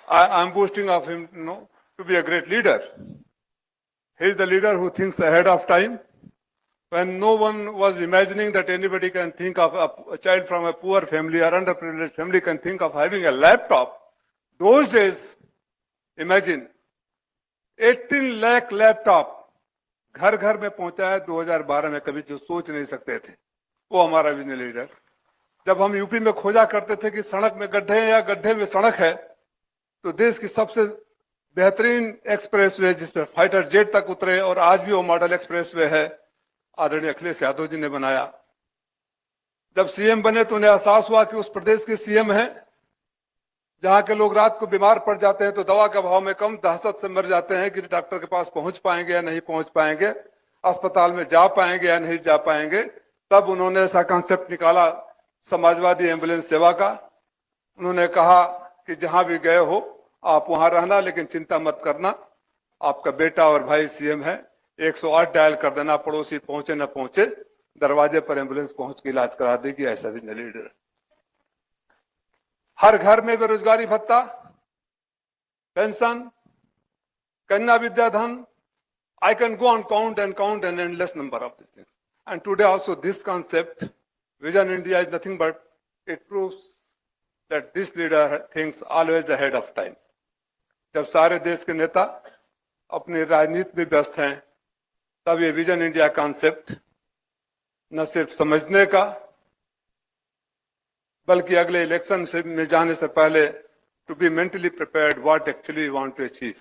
I'm boasting of him, to be a great leader. He is the leader who thinks ahead of time. When no one was imagining that anybody can think of a child from a poor family or underprivileged family can think of having a laptop, those days, imagine, 18 lakh laptop घर घर में पहुंचा है 2012 में, कभी जो सोच नहीं सकते थे, वो हमारा विजन लीडर। जब हम यूपी में खोजा करते थे कि सड़क में गड्ढे हैं या गड्ढे में सड़क है, तो देश की सबसे बेहतरीन एक्सप्रेसवे जिसमें फाइटर जेट तक उतरे और आज भी वो मॉडल एक्सप्रेसवे है, आदरणीय अखिलेश यादव जी ने बनाया। जब सीएम बने तो उन्हें एहसास हुआ कि उस प्रदेश के सीएम हैं जहां के लोग रात को बीमार पड़ जाते हैं तो दवा का भाव में कम दहशत से मर जाते हैं कि डॉक्टर के पास पहुंच पाएंगे या नहीं पहुंच पाएंगे, अस्पताल में जा पाएंगे या नहीं जा पाएंगे। तब उन्होंने ऐसा कॉन्सेप्ट निकाला समाजवादी एम्बुलेंस सेवा का। उन्होंने कहा कि जहां भी गए हो आप वहां रहना, लेकिन चिंता मत करना, आपका बेटा और भाई सीएम है, 108 डायल कर देना, पड़ोसी पहुंचे न पहुंचे दरवाजे पर एम्बुलेंस पहुंच के इलाज करा देगी। ऐसा भी लीडर। हर घर में बेरोजगारी भत्ता, पेंशन, कन्या विद्याधन, I can go on count an endless number of these things. And today also this concept, Vision India, is nothing but it proves that this leader thinks always ahead of time. जब सारे देश के नेता अपनी राजनीति में व्यस्त हैं, तब ये विजन इंडिया कॉन्सेप्ट न सिर्फ समझने का बल्कि अगले इलेक्शन में जाने से पहले to be mentally prepared what actually we want to achieve.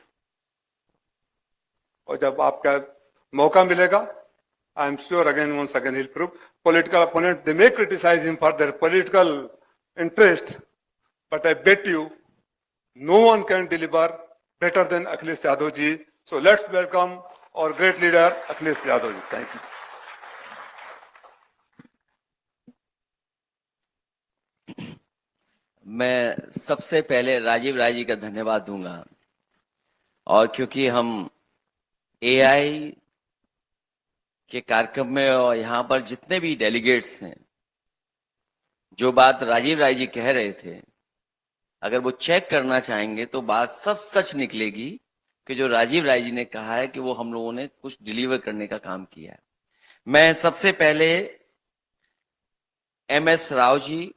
और जब आपका मौका मिलेगा, I am sure again once again he'll prove political opponent they may criticize him for their political interest, but I bet you no one can deliver better than Akhilesh Yadav ji. So let's welcome our great leader Akhilesh Yadav ji. Thank you. मैं सबसे पहले राजीव राय जी का धन्यवाद दूंगा, और क्योंकि हम AI के कार्यक्रम में और यहाँ पर जितने भी डेलीगेट्स हैं, जो बात राजीव राय जी कह रहे थे, अगर वो चेक करना चाहेंगे तो बात सब सच निकलेगी कि जो राजीव राय जी ने कहा है कि वो हम लोगों ने कुछ डिलीवर करने का काम किया है। मैं सबसे पहले एमएस राव जी,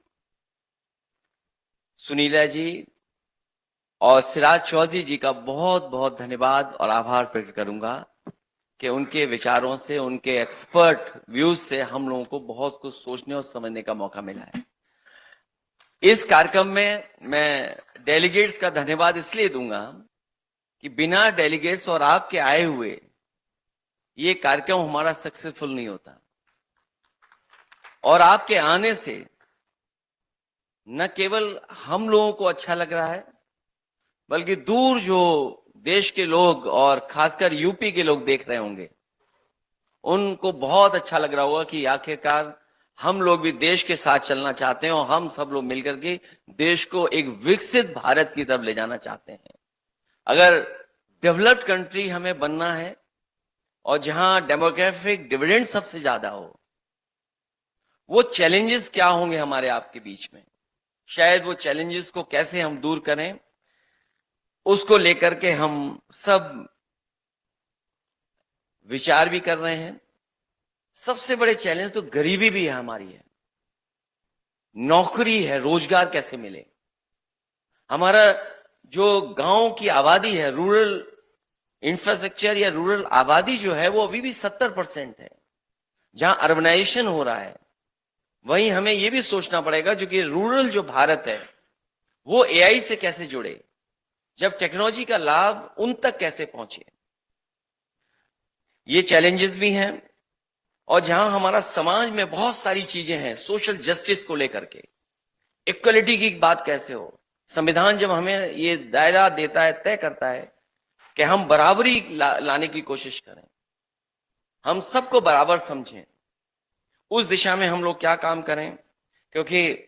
सुनीला जी और सिराज चौधरी जी का बहुत बहुत धन्यवाद और आभार प्रकट करूंगा कि उनके विचारों से, उनके एक्सपर्ट व्यूज से हम लोगों को बहुत कुछ सोचने और समझने का मौका मिला है। इस कार्यक्रम में मैं डेलीगेट्स का धन्यवाद इसलिए दूंगा कि बिना डेलीगेट्स और आपके आए हुए ये कार्यक्रम हमारा सक्सेसफुल नहीं होता। और आपके आने से न केवल हम लोगों को अच्छा लग रहा है, बल्कि दूर जो देश के लोग और खासकर यूपी के लोग देख रहे होंगे, उनको बहुत अच्छा लग रहा होगा कि आखिरकार हम लोग भी देश के साथ चलना चाहते हैं और हम सब लोग मिलकर के देश को एक विकसित भारत की तरफ ले जाना चाहते हैं। अगर डेवलप्ड कंट्री हमें बनना है और जहां डेमोग्राफिक डिविडेंड सबसे ज्यादा हो, वो चैलेंजेस क्या होंगे हमारे आपके बीच में, शायद वो चैलेंजेस को कैसे हम दूर करें, उसको लेकर के हम सब विचार भी कर रहे हैं। सबसे बड़े चैलेंज तो गरीबी भी है हमारी है, नौकरी है, रोजगार कैसे मिले। हमारा जो गांव की आबादी है, रूरल इंफ्रास्ट्रक्चर या रूरल आबादी जो है वो अभी भी 70% है। जहां अर्बनाइजेशन हो रहा है, वहीं हमें यह भी सोचना पड़ेगा जो कि रूरल जो भारत है वो एआई से कैसे जुड़े, जब टेक्नोलॉजी का लाभ उन तक कैसे पहुंचे। ये चैलेंजेस भी हैं। और जहां हमारा समाज में बहुत सारी चीजें हैं, सोशल जस्टिस को लेकर के, इक्वलिटी की बात कैसे हो, संविधान जब हमें ये दायरा देता है, तय करता है कि हम बराबरी लाने की कोशिश करें, हम सबको बराबर समझें, उस दिशा में हम लोग क्या काम करें, क्योंकि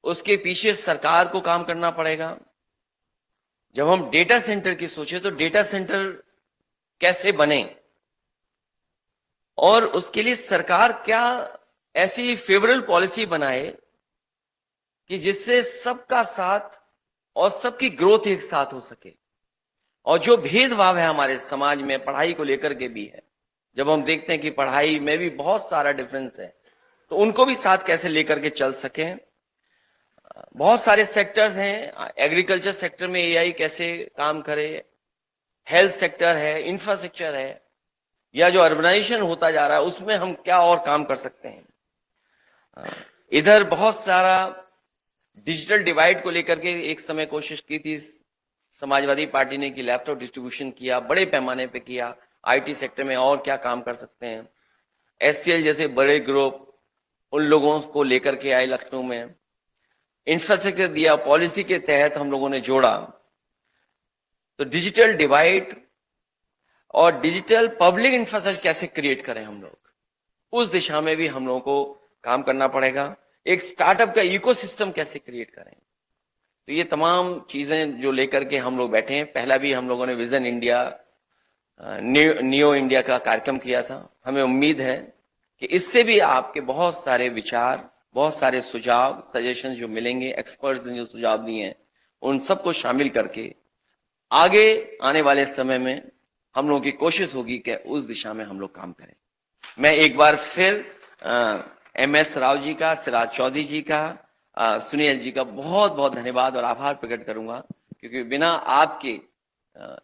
उसके पीछे सरकार को काम करना पड़ेगा। जब हम डेटा सेंटर की सोचे तो डेटा सेंटर कैसे बने, और उसके लिए सरकार क्या ऐसी फेवरेबल पॉलिसी बनाए कि जिससे सबका साथ और सबकी ग्रोथ एक साथ हो सके। और जो भेदभाव है हमारे समाज में पढ़ाई को लेकर के भी है, जब हम देखते हैं कि पढ़ाई में भी बहुत सारा डिफरेंस है, तो उनको भी साथ कैसे लेकर के चल सकें। बहुत सारे सेक्टर्स हैं, एग्रीकल्चर सेक्टर में एआई कैसे काम करे, हेल्थ सेक्टर है, इंफ्रास्ट्रक्चर है, या जो अर्बनाइजेशन होता जा रहा है उसमें हम क्या और काम कर सकते हैं। इधर बहुत सारा डिजिटल डिवाइड को लेकर के एक समय कोशिश की थी समाजवादी पार्टी ने कि लैपटॉप डिस्ट्रीब्यूशन किया, बड़े पैमाने पे किया। आईटी सेक्टर में और क्या काम कर सकते हैं, एससीएल जैसे बड़े ग्रुप उन लोगों को लेकर के आए लखनऊ में, इंफ्रास्ट्रक्चर दिया, पॉलिसी के तहत हम लोगों ने जोड़ा। तो डिजिटल डिवाइड और डिजिटल पब्लिक इंफ्रास्ट्रक्चर कैसे क्रिएट करें हम लोग, उस दिशा में भी हम लोगों को काम करना पड़ेगा। एक स्टार्टअप का इकोसिस्टम कैसे क्रिएट करें, तो ये तमाम चीजें जो लेकर के हम लोग बैठे हैं। पहला भी हम लोगों ने विजन इंडिया, नियो इंडिया का कार्यक्रम किया था। हमें उम्मीद है कि इससे भी आपके बहुत सारे विचार, बहुत सारे सुझाव, सजेशन जो मिलेंगे, एक्सपर्ट्स ने जो सुझाव दिए हैं, उन सबको शामिल करके आगे आने वाले समय में हम लोगों की कोशिश होगी कि उस दिशा में हम लोग काम करें। मैं एक बार फिर एमएस राव जी का, सिराज चौधरी जी का, सुनील जी का बहुत बहुत धन्यवाद और आभार प्रकट करूंगा, क्योंकि बिना आपके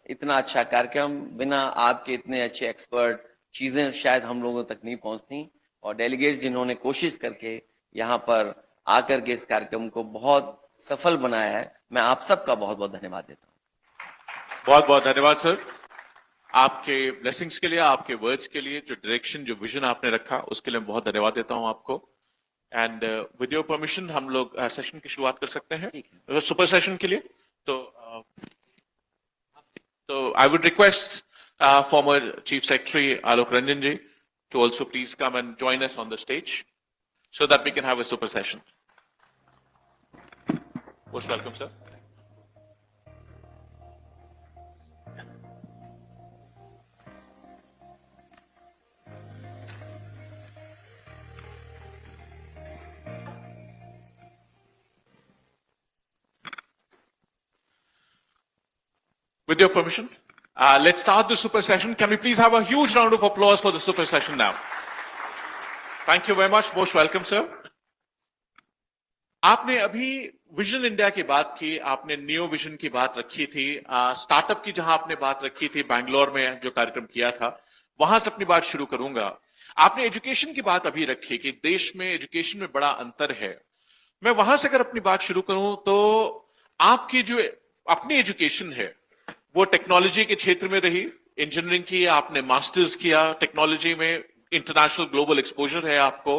इतना अच्छा कार्यक्रम, बिना आपके इतने अच्छे एक्सपर्ट, चीजें शायद हम लोगों तक नहीं पहुंचती। और डेलीगेट्स जिन्होंने कोशिश करके यहाँ पर आकर के इस कार्यक्रम को बहुत सफल बनाया है, मैं आप सबका बहुत बहुत धन्यवाद देता हूँ। बहुत बहुत धन्यवाद सर, आपके ब्लेसिंग्स के लिए, आपके वर्ड्स के लिए, जो डायरेक्शन, जो विजन आपने रखा उसके लिए मैं बहुत धन्यवाद देता हूं आपको। एंड विद योर परमिशन हम लोग सेशन की शुरुआत कर सकते हैं सुपर सेशन के लिए। तो I would request former chief secretary Alok Ranjan ji to also please come and join us on the stage so that we can have a super session. Most welcome, sir. With your permission, let's start the super session. Can we please have a huge round of applause for the super session now? Thank you very much. Most welcome, sir. आपने अभी vision India की बात की, आपने neo vision की बात रखी थी, स्टार्टअप की जहां आपने बात रखी थी, बैंगलोर में जो कार्यक्रम किया था, वहां से अपनी बात शुरू करूंगा। आपने एजुकेशन की बात अभी रखी कि देश में एजुकेशन में बड़ा अंतर है। मैं वहां से अगर अपनी बात शुरू करूं तो आपकी जो अपनी एजुकेशन है वो टेक्नोलॉजी के क्षेत्र में रही, इंजीनियरिंग की, आपने मास्टर्स किया टेक्नोलॉजी में, इंटरनेशनल ग्लोबल एक्सपोजर है आपको।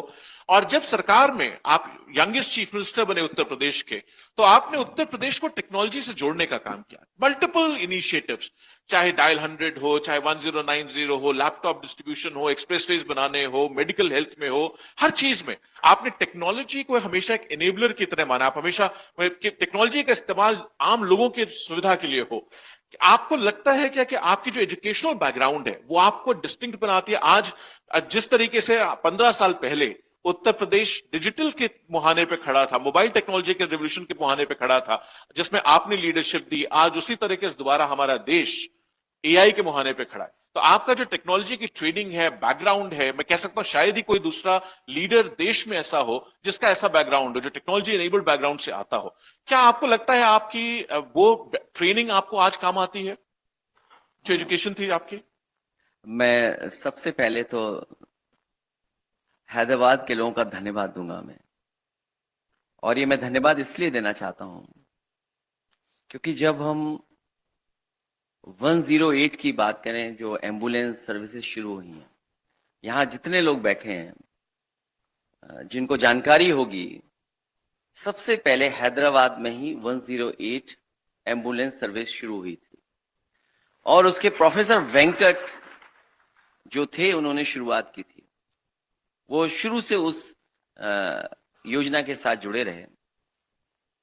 और जब सरकार में आप यंगेस्ट चीफ मिनिस्टर बने उत्तर प्रदेश के, तो आपने उत्तर प्रदेश को टेक्नोलॉजी से जोड़ने का काम किया। मल्टीपल इनिशिएटिव्स, चाहे डायल 100 हो, चाहे 1090 हो, लैपटॉप डिस्ट्रीब्यूशन हो, एक्सप्रेसवेज बनाने हो, मेडिकल हेल्थ में हो, हर चीज में आपने टेक्नोलॉजी को हमेशा एक एनेबलर की तरह माना। आप हमेशा टेक्नोलॉजी का इस्तेमाल आम लोगों की सुविधा के लिए हो। आपको लगता है क्या कि आपकी जो एजुकेशनल बैकग्राउंड है वो आपको डिस्टिंक्ट बनाती है? आज जिस तरीके से 15 साल पहले उत्तर प्रदेश डिजिटल के मुहाने पे खड़ा था, मोबाइल टेक्नोलॉजी के रिवोल्यूशन के मुहाने पे खड़ा था, जिसमें आपने लीडरशिप दी, आज उसी तरीके से दोबारा हमारा देश एआई के मुहाने पे खड़ा है। तो आपका जो टेक्नोलॉजी की ट्रेनिंग है, बैकग्राउंड है, मैं कह सकता हूं शायद ही कोई दूसरा लीडर देश में ऐसा हो जिसका ऐसा बैकग्राउंड हो, जो टेक्नोलॉजी एनेबल्ड बैकग्राउंड से आता हो। क्या आपको लगता है आपकी वो ट्रेनिंग आपको आज काम आती है, जो एजुकेशन थी आपकी? मैं सबसे पहले तो हैदराबाद के लोगों का धन्यवाद दूंगा मैं, और ये मैं धन्यवाद इसलिए देना चाहता हूं क्योंकि जब हम 108 की बात करें, जो एम्बुलेंस सर्विसेज शुरू हुई हैं, यहां जितने लोग बैठे हैं, जिनको जानकारी होगी, सबसे पहले हैदराबाद में ही 108 एम्बुलेंस सर्विस शुरू हुई थी। और उसके प्रोफेसर वेंकट जो थे, उन्होंने शुरुआत की थी। वो शुरू से उस योजना के साथ जुड़े रहे।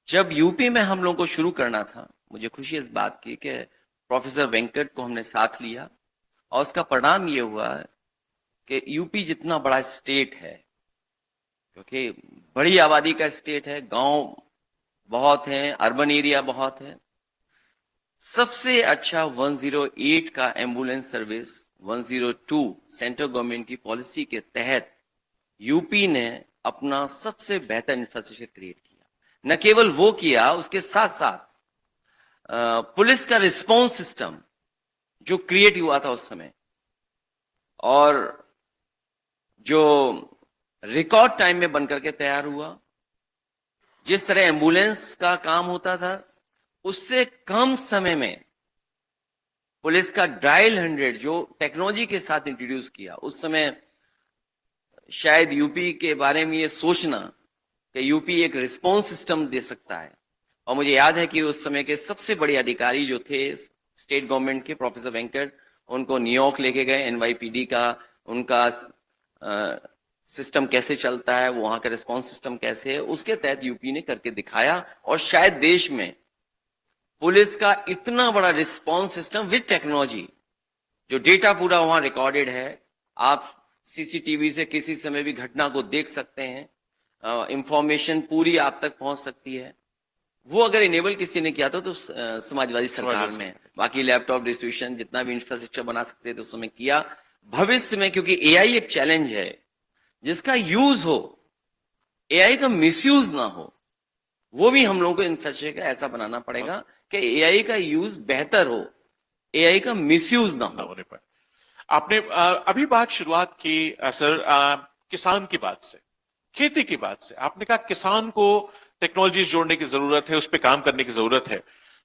जब यूपी में हम लोगों को शुरू करना था, मुझे खुशी इस बात की कि प्रोफेसर वेंकट को हमने साथ लिया, और उसका परिणाम ये हुआ कि यूपी जितना बड़ा स्टेट है, क्योंकि बड़ी आबादी का स्टेट है, गांव बहुत हैं, अर्बन एरिया बहुत है। सबसे अच्छा 108 का एम्बुलेंस सर्विस 102 सेंट्रल गवर्नमेंट की पॉलिसी के तहत यूपी ने अपना सबसे बेहतर इंफ्रास्ट्रक्चर क्रिएट किया। न केवल वो किया, उसके साथ साथ पुलिस का रिस्पॉन्स सिस्टम जो क्रिएट हुआ था उस समय, और जो रिकॉर्ड टाइम में बनकर के तैयार हुआ, जिस तरह एम्बुलेंस का काम होता था उससे कम समय में पुलिस का डायल 100 जो टेक्नोलॉजी के साथ इंट्रोड्यूस किया। उस समय शायद यूपी के बारे में ये सोचना कि यूपी एक रिस्पॉन्स सिस्टम दे सकता है, और मुझे याद है कि उस समय के सबसे बड़े अधिकारी जो थे स्टेट गवर्नमेंट के, प्रोफेसर वेंकट, उनको न्यूयॉर्क लेके गए, एनवाईपीडी का उनका सिस्टम कैसे चलता है, वहां का रिस्पॉन्स सिस्टम कैसे है, उसके तहत यूपी ने करके दिखाया। और शायद देश में पुलिस का इतना बड़ा रिस्पॉन्स सिस्टम विद टेक्नोलॉजी, जो डेटा पूरा वहां रिकॉर्डेड है, आप सीसीटीवी से किसी समय भी घटना को देख सकते हैं, इंफॉर्मेशन पूरी आप तक पहुंच सकती है। वो अगर इनेबल किसी ने किया तो समाजवादी सरकार में, बाकी लैपटॉप डिस्ट्रीब्यूशन जितना भी इंफ्रास्ट्रक्चर बना सकते थे उस समय किया। भविष्य में क्योंकि एआई एक चैलेंज है, जिसका यूज हो, एआई का मिसयूज ना हो, वो भी हम लोगों को इंफ्रास्ट्रक्चर ऐसा बनाना पड़ेगा कि एआई का यूज बेहतर हो, एआई का मिसयूज ना हो। होने पर आपने अभी बात शुरुआत की सर किसान की बात से, खेती की बात से। आपने कहा किसान को टेक्नोलॉजी जोड़ने की जरूरत है, उस पर काम करने की जरूरत है।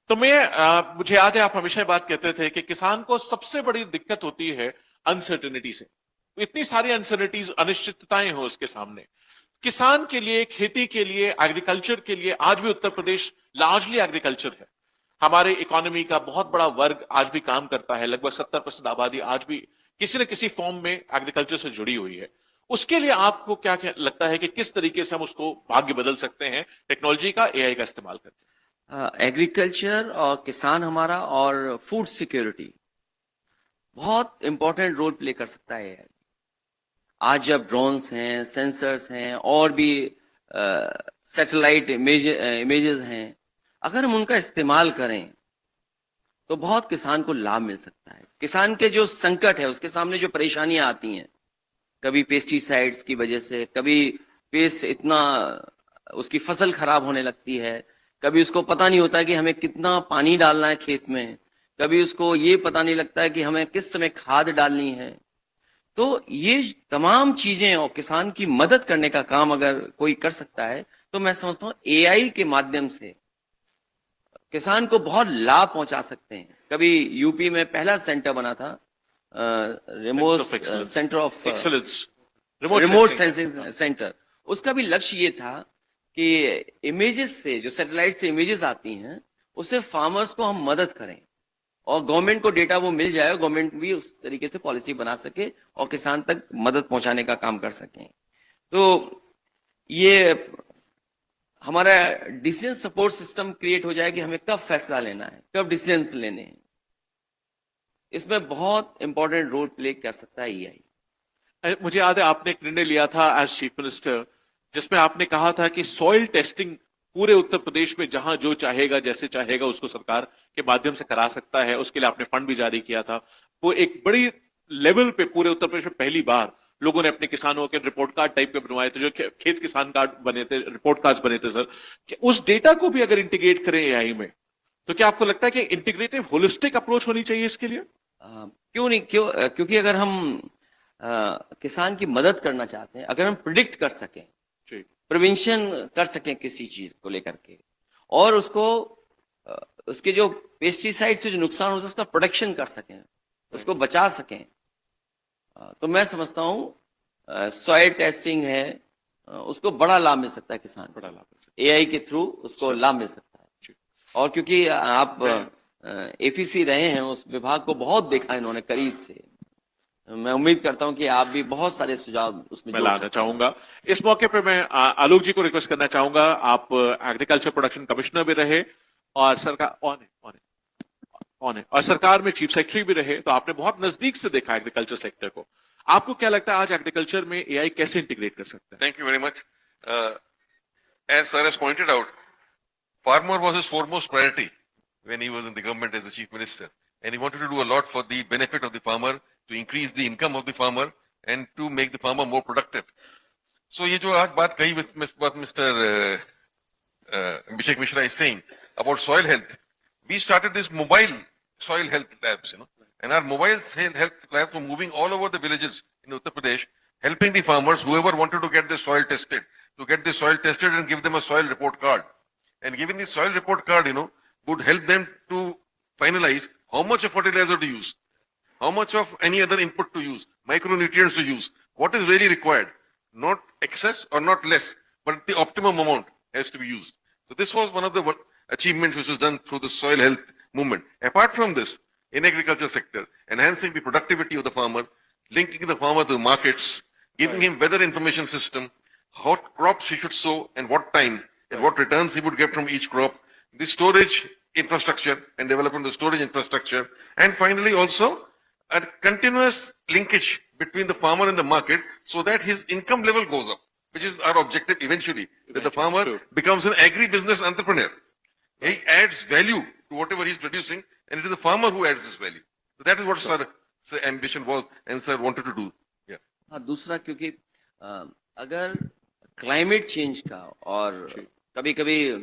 तो मुझे याद है आप हमेशा बात कहते थे कि किसान को सबसे बड़ी दिक्कत होती है अनसर्टेनिटी से। इतनी सारी अनसर्टेनिटीज, अनिश्चितताएं हो उसके सामने। किसान के लिए, खेती के लिए, एग्रीकल्चर के लिए, आज भी उत्तर प्रदेश लार्जली एग्रीकल्चर है। हमारे इकोनॉमी का बहुत बड़ा वर्ग आज भी काम करता है, लगभग 70% आबादी आज भी किसी न किसी फॉर्म में एग्रीकल्चर से जुड़ी हुई है। उसके लिए आपको क्या लगता है कि किस तरीके से हम उसको भाग्य बदल सकते हैं टेक्नोलॉजी का, एआई का इस्तेमाल करके? एग्रीकल्चर और किसान हमारा और फूड सिक्योरिटी बहुत इंपॉर्टेंट रोल प्ले कर सकता है। आज जब ड्रोन्स हैं, सेंसर्स हैं, और भी सैटेलाइट इमेजेस हैं, अगर हम उनका इस्तेमाल करें तो बहुत किसान को लाभ मिल सकता है। किसान के जो संकट है, उसके सामने जो परेशानियां आती हैं, कभी पेस्टिसाइड्स की वजह से, कभी पेस्ट इतना उसकी फसल खराब होने लगती है, कभी उसको पता नहीं होता कि हमें कितना पानी डालना है खेत में, कभी उसको ये पता नहीं लगता है कि हमें किस समय खाद डालनी है। तो ये तमाम चीजें और किसान की मदद करने का काम अगर कोई कर सकता है तो मैं समझता हूं एआई के माध्यम से किसान को बहुत लाभ पहुंचा सकते हैं। कभी यूपी में पहला सेंटर बना था, remote centre of excellence, remote sensing centre. उसका भी लक्ष्य ये था कि इमेजेस से, जो सैटेलाइट से इमेजेस आती हैं, उससे फार्मर्स को हम मदद करें और गवर्नमेंट को डेटा वो मिल जाए, गवर्नमेंट भी उस तरीके से पॉलिसी बना सके और किसान तक मदद पहुंचाने का काम कर सकें। तो ये हमारा डिसीजन सपोर्ट सिस्टम क्रिएट हो जाए कि हमें कब फैसला लेना है, कब डिसीजन लेने हैं। इसमें बहुत इंपॉर्टेंट रोल प्ले कर सकता है एआई। मुझे याद है आपने एक निर्णय लिया था एज चीफ मिनिस्टर, जिसमें आपने कहा था कि सॉइल टेस्टिंग पूरे उत्तर प्रदेश में जहां जो चाहेगा, जैसे चाहेगा, उसको सरकार के माध्यम से करा सकता है। उसके लिए आपने फंड भी जारी किया था। वो एक बड़ी लेवल पे पूरे उत्तर प्रदेश में पहली बार लोगों ने अपने किसानों के रिपोर्ट कार्ड टाइप के बनवाए थे, जो खेत किसान कार्ड बने थे, रिपोर्ट कार्ड बने थे सर। कि उस डेटा को भी अगर इंटीग्रेट करें एआई में, तो क्या आपको लगता है कि इंटीग्रेटिव होलिस्टिक अप्रोच होनी चाहिए इसके लिए? क्यों नहीं, क्योंकि अगर हम किसान की मदद करना चाहते हैं, अगर हम प्रिडिक्ट कर सकें, प्रिवेंशन कर सकें किसी चीज को लेकर के, और उसको उसके जो पेस्टिसाइड से जो नुकसान होता है उसका प्रोटेक्शन कर सकें, उसको बचा सकें, तो मैं समझता हूं सॉइल टेस्टिंग है, उसको बड़ा लाभ मिल सकता है किसान, बड़ा लाभ एआई के थ्रू उसको लाभ मिल सकता है। और क्योंकि आप एपीसी रहे हैं, उस विभाग को बहुत देखा इन्होंने करीब से, मैं उम्मीद करता हूं कि आप भी बहुत सारे सुझाव उसमें मैं लाना चाहूंगा। इस मौके पे मैं आलोक जी को रिक्वेस्ट करना चाहूंगा, आप एग्रीकल्चर प्रोडक्शन कमिश्नर भी रहे और सरकार और सरकार में चीफ सेक्रेटरी भी रहे, तो आपने बहुत नजदीक से देखा एग्रीकल्चर सेक्टर को। आपको क्या लगता है आज एग्रीकल्चर में एआई कैसे इंटीग्रेट कर सकते हैं? Thank you very much. As sir has pointed out, farmer was his foremost priority when he was in the government as the chief minister. And he wanted to do a lot for the benefit of the farmer, to increase the income of the farmer and to make the farmer more productive. So ये जो आज बात कही what Mr. Abhishek Mishra is saying about soil health, we started this mobile soil health labs, and our mobile health labs were moving all over the villages in Uttar Pradesh, helping the farmers, whoever wanted to get their soil tested, to get the soil tested and give them a soil report card. And giving the soil report card, would help them to finalize how much of fertilizer to use, how much of any other input to use, micronutrients to use, what is really required. Not excess or not less, but the optimum amount has to be used. So this was one of the achievements which was done through the soil health movement. Apart from this, in agriculture sector, enhancing the productivity of the farmer, linking the farmer to markets, giving him weather information system, what crops he should sow and what time, and what returns he would get from each crop, the storage infrastructure and development of the storage infrastructure, and finally also a continuous linkage between the farmer and the market so that his income level goes up, which is our objective eventually, that the farmer True. becomes an agri-business entrepreneur. He adds value to whatever he's producing, and it is the farmer who adds this value. So that is what Sir's ambition was and Sir wanted to do. Yeah. हाँ, दूसरा क्योंकि अगर climate change का और कभी कभी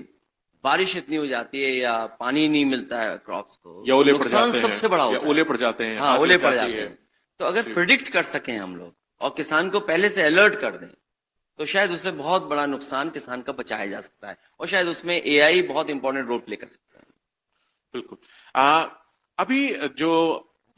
बारिश इतनी हो जाती है या पानी नहीं मिलता है क्रॉप्स को, या ओले पड़ नुकसान जाते हैं, सबसे बड़ा या होता है। ओले पड़ जाते हैं, हाँ, आग ओले लग पड़ जाती जाते है। हैं। तो अगर प्रिडिक्ट कर सकें हम लोग और किसान को पहले से अलर्ट कर दें, तो शायद उससे बहुत बड़ा नुकसान किसान का बचाया जा सकता है, और शायद उसमें एआई बहुत इंपॉर्टेंट रोल प्ले कर सकता है। बिल्कुल। अभी जो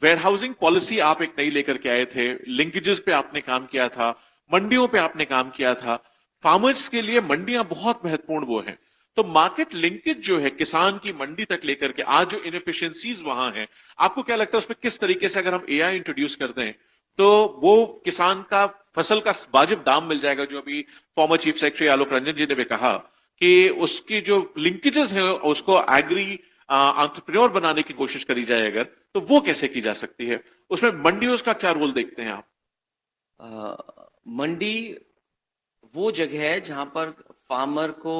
वेयरहाउसिंग पॉलिसी आप एक नई लेकर के आए थे, लिंकेजेस पे आपने काम किया था, मंडियों पे आपने काम किया था। फार्मर्स के लिए मंडियां बहुत महत्वपूर्ण वो हैं, तो मार्केट लिंकेज जो है किसान की मंडी तक लेकर के, आज जो इनएफिशिएंसीज वहां हैं, आपको क्या लगता है उसमें किस तरीके से अगर हम एआई इंट्रोड्यूस कर दें तो वो किसान का फसल का वाजिब दाम मिल जाएगा? जो अभी farmer chief secretary Alok Ranjan जी ने भी कहा कि उसकी जो लिंकेजेस हैं उसको एग्री एंटरप्रेन्योर बनाने की कोशिश करी जाए अगर, तो वो कैसे की जा सकती है? उसमें मंडियों का क्या रोल देखते हैं आप? मंडी वो जगह है जहां पर फार्मर को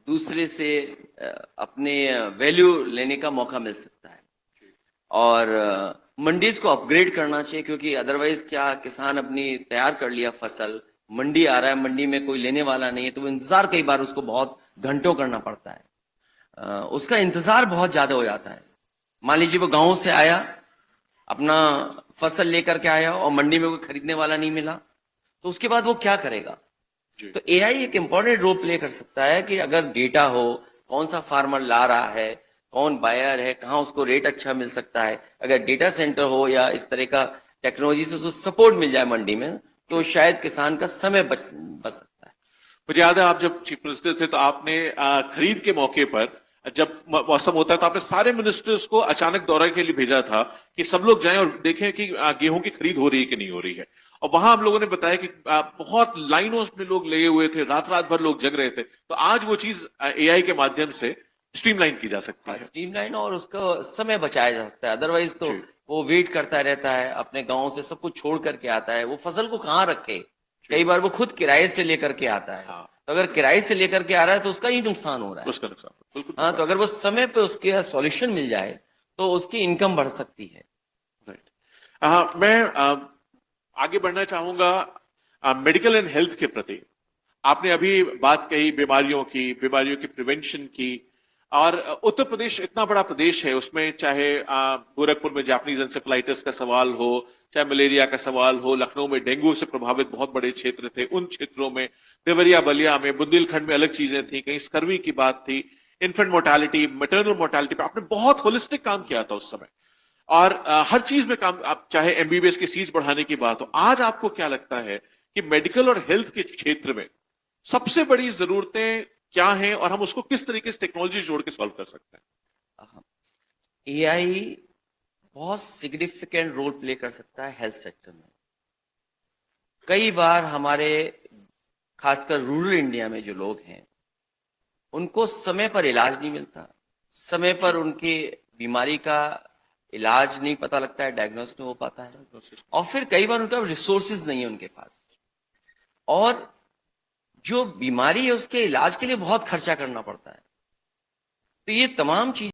दूसरे से अपने वैल्यू लेने का मौका मिल सकता है, और मंडीज को अपग्रेड करना चाहिए, क्योंकि अदरवाइज क्या, किसान अपनी तैयार कर लिया फसल, मंडी आ रहा है, मंडी में कोई लेने वाला नहीं है, तो वो इंतजार कई बार उसको बहुत घंटों करना पड़ता है, उसका इंतजार बहुत ज्यादा हो जाता है। मान लीजिए वो गांव से आया, अपना फसल लेकर के आया और मंडी में कोई खरीदने वाला नहीं मिला, तो उसके बाद वो क्या करेगा? तो एआई एक इंपॉर्टेंट रोल प्ले कर सकता है कि अगर डेटा हो, कौन सा फार्मर ला रहा है, कौन बायर है, कहाँ उसको रेट अच्छा मिल सकता है, अगर डेटा सेंटर हो या इस तरह का टेक्नोलॉजी से उसको सपोर्ट मिल जाए मंडी में, तो शायद किसान का समय बच सकता है। मुझे याद है आप जब चीफ मिनिस्टर थे तो आपने खरीद के मौके पर, जब मौसम होता है तो आपने सारे मिनिस्टर्स को अचानक दौरे के लिए भेजा था कि सब लोग जाएं और देखें कि गेहूं की खरीद हो रही है कि नहीं हो रही है। और वहां हम लोगों ने बताया कि बहुत लाइनों में लोग लगे हुए थे, रात रात भर लोग जग रहे थे। तो आज वो चीज एआई के माध्यम से स्ट्रीमलाइन की जा सकती है, स्ट्रीमलाइन, और उसका समय बचाया जा सकता है। अदरवाइज तो वो वेट करता रहता है, अपने गांव से सब कुछ छोड़ करके आता है, वो फसल को कहाँ रखे, कई बार वो खुद किराए से लेकर के आता है। हाँ। तो अगर किराए से लेकर के आ रहा है तो उसका ही नुकसान हो रहा है, उसका नुकसान बिल्कुल। हाँ, तो अगर वो समय पे उसके सॉल्यूशन मिल जाए तो उसकी इनकम बढ़ सकती है। राइट। मैं आगे बढ़ना चाहूंगा मेडिकल एंड हेल्थ के प्रति। आपने अभी बात कही बीमारियों की प्रिवेंशन की, और उत्तर प्रदेश इतना बड़ा प्रदेश है, उसमें चाहे गोरखपुर में जापानीज एंसेफेलाइटिस का सवाल हो, चाहे मलेरिया का सवाल हो, लखनऊ में डेंगू से प्रभावित बहुत बड़े क्षेत्र थे, उन क्षेत्रों में देवरिया बलिया में, बुंदेलखंड में अलग चीजें थी, कहीं स्कर्वी की बात थी, इन्फेंट मोर्टालिटी, मैटरनल मोर्टालिटी पे आपने बहुत होलिस्टिक काम किया था उस समय, और हर चीज में काम, आप चाहे एमबीबीएस की सीट बढ़ाने की बात हो। आज आपको क्या लगता है कि मेडिकल और हेल्थ के क्षेत्र में सबसे बड़ी जरूरतें क्या हैं, और हम उसको किस तरीके से टेक्नोलॉजी जोड़ के सॉल्व कर सकते हैं? एआई बहुत सिग्निफिकेंट रोल प्ले कर सकता है हेल्थ सेक्टर में। कई बार हमारे खासकर रूरल इंडिया में जो लोग हैं, उनको समय पर इलाज नहीं मिलता, समय पर उनकी बीमारी का इलाज नहीं पता लगता है, डायग्नोस नहीं हो पाता है, और फिर कई बार उनका रिसोर्सेज नहीं है उनके पास। और जो बीमारी है उसके इलाज के लिए बहुत खर्चा करना पड़ता है। तो ये तमाम चीजें